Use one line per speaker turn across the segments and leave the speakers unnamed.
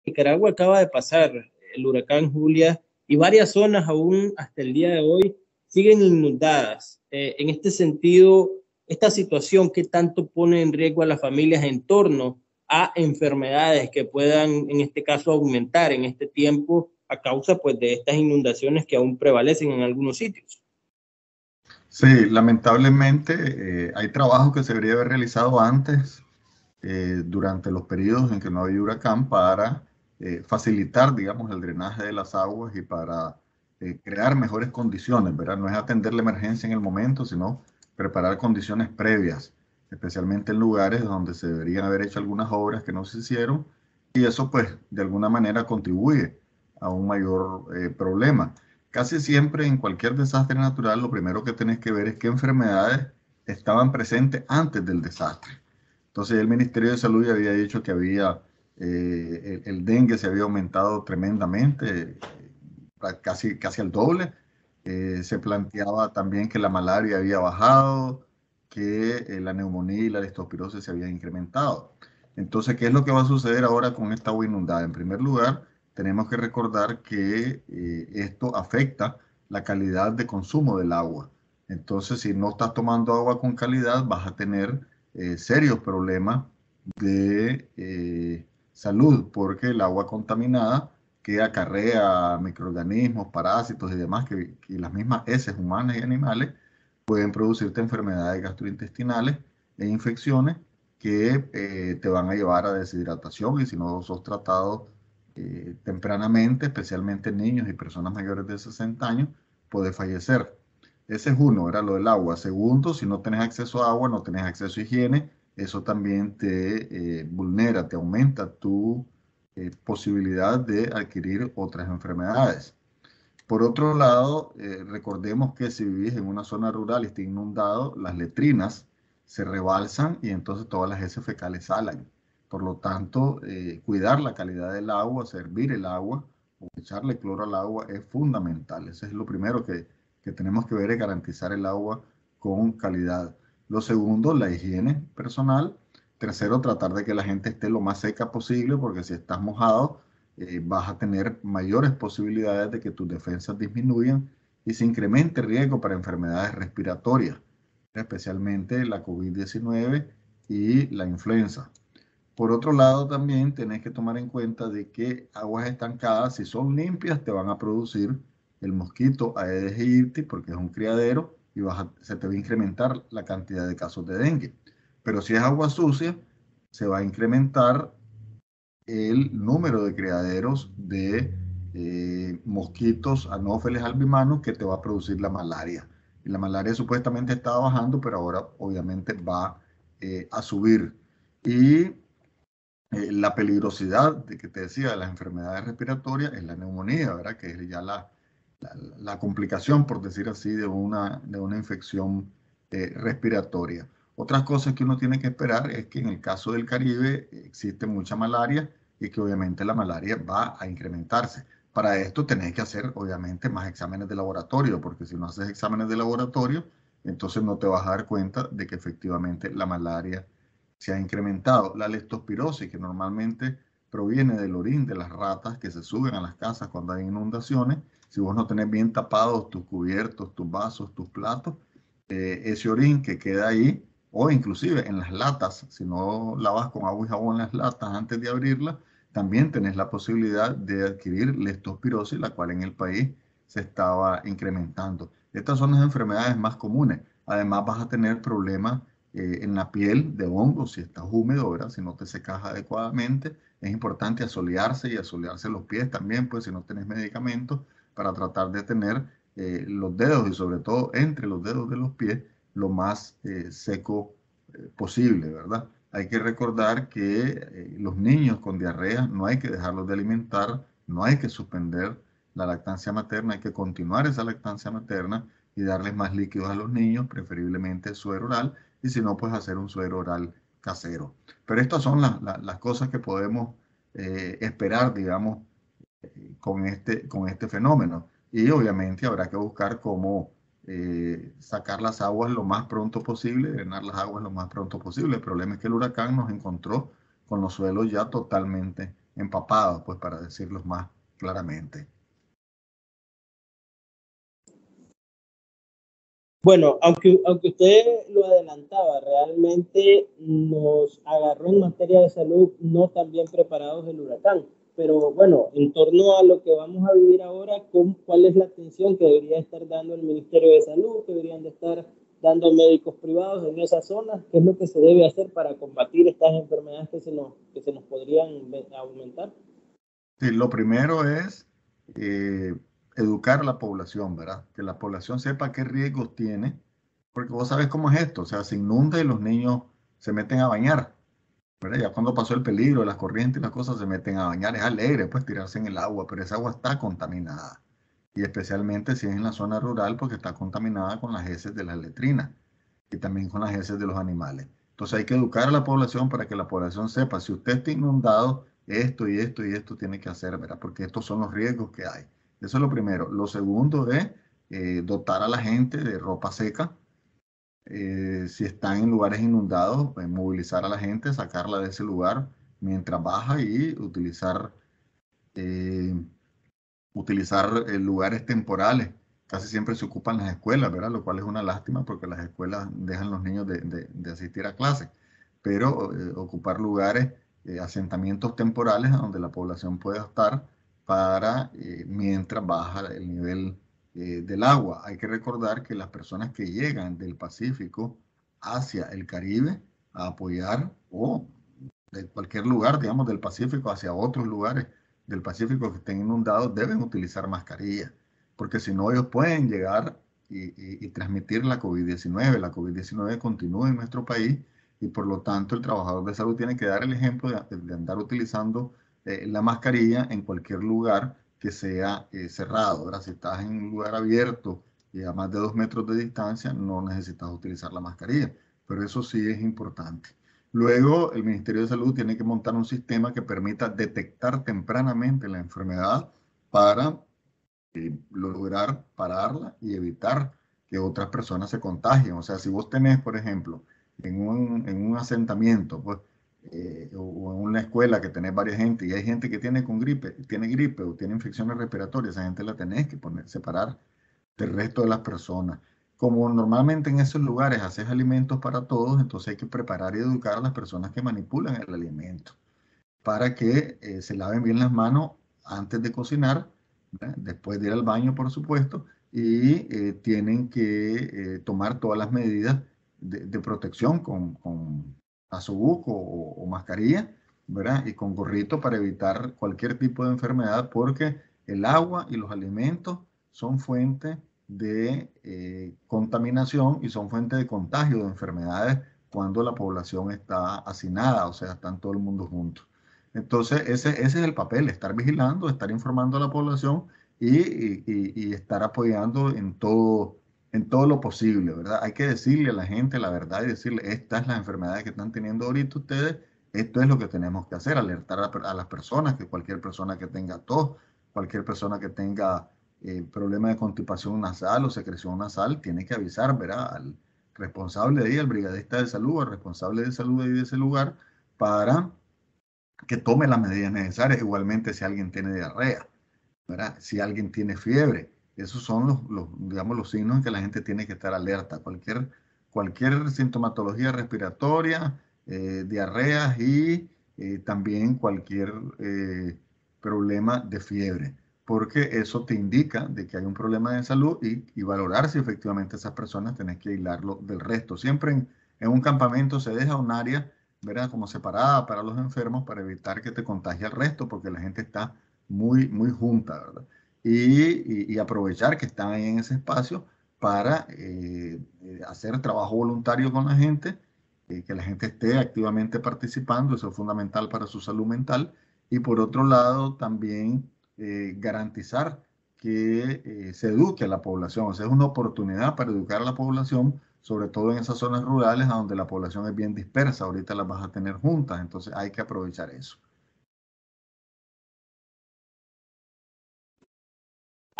Nicaragua acaba de pasar el huracán Julia y varias zonas aún hasta el día de hoy siguen inundadas. En este sentido, esta situación, ¿qué tanto pone en riesgo a las familias en torno a enfermedades que puedan, en este caso, aumentar en este tiempo a causa pues, de estas inundaciones que aún prevalecen en algunos sitios?
Sí, lamentablemente hay trabajo que se debería haber realizado antes, durante los periodos en que no había huracán, para facilitar, digamos, el drenaje de las aguas y para crear mejores condiciones, ¿verdad? No es atender la emergencia en el momento, sino preparar condiciones previas, especialmente en lugares donde se deberían haber hecho algunas obras que no se hicieron, y eso, pues, de alguna manera contribuye a un mayor problema. Casi siempre en cualquier desastre natural, lo primero que tenés que ver es qué enfermedades estaban presentes antes del desastre. Entonces el Ministerio de Salud ya había dicho que había, el dengue se había aumentado tremendamente, casi al doble. Se planteaba también que la malaria había bajado, que la neumonía y la leptospirosis se habían incrementado. Entonces, ¿qué es lo que va a suceder ahora con esta agua inundada? En primer lugar, tenemos que recordar que esto afecta la calidad de consumo del agua. Entonces, si no estás tomando agua con calidad, vas a tener serios problemas de salud, porque el agua contaminada que acarrea microorganismos, parásitos y demás, que las mismas heces humanas y animales pueden producirte enfermedades gastrointestinales e infecciones que te van a llevar a deshidratación, y si no sos tratado tempranamente, especialmente en niños y personas mayores de 60 años, puede fallecer. Ese es uno, era lo del agua. Segundo, si no tenés acceso a agua, no tenés acceso a higiene, eso también te vulnera, te aumenta tu posibilidad de adquirir otras enfermedades. Por otro lado, recordemos que si vivís en una zona rural y está inundado, las letrinas se rebalsan y entonces todas las heces fecales salen. Por lo tanto, cuidar la calidad del agua, servir el agua o echarle cloro al agua es fundamental. Eso es lo primero que tenemos que ver, es garantizar el agua con calidad. Lo segundo, la higiene personal. Tercero, tratar de que la gente esté lo más seca posible, porque si estás mojado, vas a tener mayores posibilidades de que tus defensas disminuyan y se incremente el riesgo para enfermedades respiratorias, especialmente la COVID-19 y la influenza. Por otro lado, también tenés que tomar en cuenta de que aguas estancadas, si son limpias, te van a producir el mosquito Aedes aegypti, porque es un criadero, y se te va a incrementar la cantidad de casos de dengue. Pero si es agua sucia, se va a incrementar el número de criaderos de mosquitos anófeles albimanos, que te va a producir la malaria. Y la malaria supuestamente estaba bajando, pero ahora obviamente va a subir. Y la peligrosidad de que te decía de las enfermedades respiratorias es la neumonía, ¿verdad? Que es ya la complicación, por decir así, de una infección respiratoria. Otras cosas que uno tiene que esperar es que en el caso del Caribe existe mucha malaria y que obviamente la malaria va a incrementarse. Para esto tenés que hacer obviamente más exámenes de laboratorio, porque si no haces exámenes de laboratorio, entonces no te vas a dar cuenta de que efectivamente la malaria se ha incrementado. La leptospirosis, que normalmente proviene del orín de las ratas que se suben a las casas cuando hay inundaciones, si vos no tenés bien tapados tus cubiertos, tus vasos, tus platos, ese orín que queda ahí, o inclusive en las latas, si no lavas con agua y jabón las latas antes de abrirlas, también tenés la posibilidad de adquirir leptospirosis, la cual en el país se estaba incrementando. Estas son las enfermedades más comunes. Además vas a tener problemas en la piel de hongos si estás húmedo, ¿verdad? Si no te secas adecuadamente. Es importante asolearse y asolearse los pies también, pues si no tenés medicamentos, para tratar de tener los dedos, y sobre todo entre los dedos de los pies, lo más seco posible, ¿verdad? Hay que recordar que los niños con diarrea no hay que dejarlos de alimentar, no hay que suspender la lactancia materna, hay que continuar esa lactancia materna y darles más líquidos a los niños, preferiblemente suero oral, y si no, pues hacer un suero oral casero. Pero estas son las cosas que podemos esperar, digamos, con este fenómeno. Y obviamente habrá que buscar cómo sacar las aguas lo más pronto posible, drenar las aguas lo más pronto posible. El problema es que el huracán nos encontró con los suelos ya totalmente empapados, pues para decirlo más claramente.
Bueno, aunque usted lo adelantaba, realmente nos agarró en materia de salud no tan bien preparados el huracán. Pero bueno, en torno a lo que vamos a vivir ahora, ¿cuál es la atención que debería estar dando el Ministerio de Salud? ¿Que deberían de estar dando médicos privados en esas zonas? ¿Qué es lo que se debe hacer para combatir estas enfermedades que se nos podrían aumentar?
Sí, lo primero es eh, educar a la población, ¿verdad? Que la población sepa qué riesgos tiene, porque vos sabés cómo es esto, o sea, se inunda y los niños se meten a bañar, ¿verdad? Ya cuando pasó el peligro, las corrientes y las cosas se meten a bañar, es alegre, pues tirarse en el agua, pero esa agua está contaminada, y especialmente si es en la zona rural, porque está contaminada con las heces de las letrinas y también con las heces de los animales. Entonces hay que educar a la población para que la población sepa, si usted está inundado, esto y esto y esto tiene que hacer, ¿verdad? Porque estos son los riesgos que hay. Eso es lo primero. Lo segundo es dotar a la gente de ropa seca. Si están en lugares inundados, movilizar a la gente, sacarla de ese lugar mientras baja y eh, utilizar lugares temporales. Casi siempre se ocupan las escuelas, ¿verdad? Lo cual es una lástima porque las escuelas dejan los niños de asistir a clases, pero ocupar lugares, asentamientos temporales donde la población pueda estar para mientras baja el nivel del agua. Hay que recordar que las personas que llegan del Pacífico hacia el Caribe a apoyar o de cualquier lugar, digamos, del Pacífico hacia otros lugares del Pacífico que estén inundados deben utilizar mascarilla, porque si no ellos pueden llegar y transmitir la COVID-19. La COVID-19 continúa en nuestro país y por lo tanto el trabajador de salud tiene que dar el ejemplo de andar utilizando la mascarilla en cualquier lugar que sea cerrado. ¿Verdad? Si estás en un lugar abierto y a más de 2 metros de distancia, no necesitas utilizar la mascarilla, pero eso sí es importante. Luego, el Ministerio de Salud tiene que montar un sistema que permita detectar tempranamente la enfermedad para lograr pararla y evitar que otras personas se contagien. O sea, si vos tenés, por ejemplo, en un asentamiento, pues, o en una escuela que tenés varias gente y hay gente que tiene gripe o tiene infecciones respiratorias, esa gente la tenés que separar del resto de las personas. Como normalmente en esos lugares haces alimentos para todos, entonces hay que preparar y educar a las personas que manipulan el alimento para que se laven bien las manos antes de cocinar, ¿verdad? Después de ir al baño, por supuesto, y tienen que tomar todas las medidas de protección con azoguco o mascarilla, ¿verdad? Y con gorrito para evitar cualquier tipo de enfermedad, porque el agua y los alimentos son fuente de contaminación y son fuente de contagio de enfermedades cuando la población está hacinada, o sea, están todo el mundo juntos. Entonces, ese es el papel, estar vigilando, estar informando a la población y estar apoyando en todo lo posible, ¿verdad? Hay que decirle a la gente la verdad y decirle, estas son las enfermedades que están teniendo ahorita ustedes, esto es lo que tenemos que hacer, alertar a las personas, que cualquier persona que tenga tos, cualquier persona que tenga problema de constipación nasal o secreción nasal, tiene que avisar, ¿verdad? Al responsable de ahí, al brigadista de salud, al responsable de salud de ese lugar, para que tome las medidas necesarias. Igualmente si alguien tiene diarrea, ¿verdad? Si alguien tiene fiebre, esos son digamos, los signos en que la gente tiene que estar alerta. Cualquier sintomatología respiratoria, diarreas y también cualquier problema de fiebre, porque eso te indica de que hay un problema de salud y valorar si efectivamente esas personas tenés que aislarlo del resto. Siempre en un campamento se deja un área, ¿verdad? Como separada para los enfermos para evitar que te contagie al resto, porque la gente está muy junta, ¿verdad? Y aprovechar que están ahí en ese espacio para hacer trabajo voluntario con la gente, que la gente esté activamente participando, eso es fundamental para su salud mental. Y por otro lado, también garantizar que se eduque a la población, o sea, es una oportunidad para educar a la población, sobre todo en esas zonas rurales a donde la población es bien dispersa, ahorita las vas a tener juntas, entonces hay que aprovechar eso.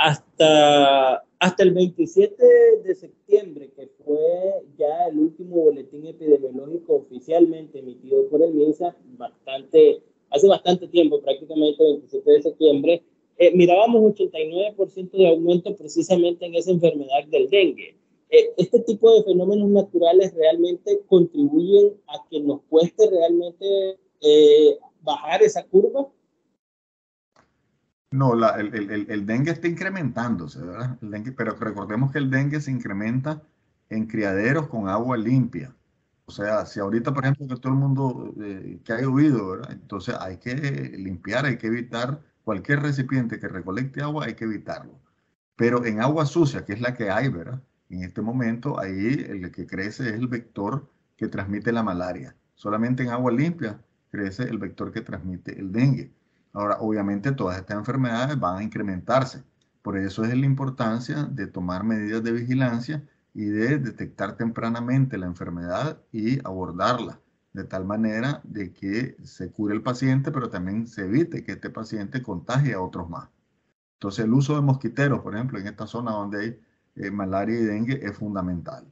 Hasta el 27 de septiembre, que fue ya el último boletín epidemiológico oficialmente emitido por el MINSA, bastante hace bastante tiempo, prácticamente 27 de septiembre, mirábamos 89% de aumento precisamente en esa enfermedad del dengue. Este tipo de fenómenos naturales realmente contribuyen a que nos cueste realmente bajar esa curva.
No, el dengue está incrementándose, ¿verdad? El dengue, pero recordemos que el dengue se incrementa en criaderos con agua limpia. O sea, si ahorita, por ejemplo, que todo el mundo que ha llovido, ¿verdad? Entonces hay que limpiar, hay que evitar cualquier recipiente que recolecte agua, hay que evitarlo. Pero en agua sucia, que es la que hay, ¿verdad? En este momento, ahí el que crece es el vector que transmite la malaria. Solamente en agua limpia crece el vector que transmite el dengue. Ahora, obviamente, todas estas enfermedades van a incrementarse. Por eso es la importancia de tomar medidas de vigilancia y de detectar tempranamente la enfermedad y abordarla de tal manera de que se cure el paciente, pero también se evite que este paciente contagie a otros más. Entonces, el uso de mosquiteros, por ejemplo, en esta zona donde hay malaria y dengue es fundamental.